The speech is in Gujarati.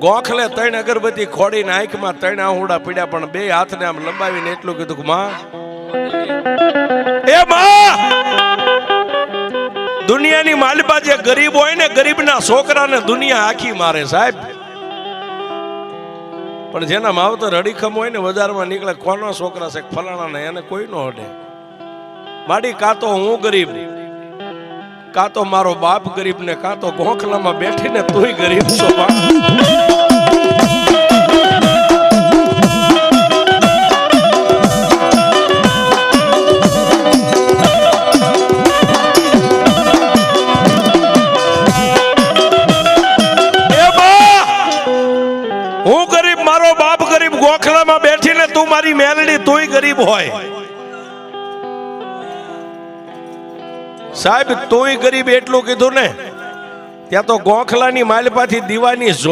ગોખલે 3 અગરબત્તી ખોડીને આંખમાં 3 આહુડા પીડ્યા, પણ 2 હાથને આમ લંબાવીને એટલું કીધું કે માં, એ માં, દુનિયાની માલિપા જે ગરીબ હોય ને, ગરીબના છોકરાને દુનિયા આખી મારે સાહેબ, પણ જેના માવતર અડીખમ હોય ને, બજારમાં નીકળે કોનો છોકરા છે ફલાણા ને, એને કોઈ નો અડે. માડી કાં તો હું ગરીબ, કાં તો મારો બાપ ગરીબ, ને કાં તો ગોખલામાં બેઠીને તુંય ગરીબ છો. હું ગરીબ, મારો બાપ ગરીબ, ગોખલામાં બેઠીને તું મારી મેલડી, તુંય ગરીબ હોય. સાહેબ તુંય ગરીબ એટલું કીધું ને, ત્યાં તો ગોખલાની માલપાથી દીવાની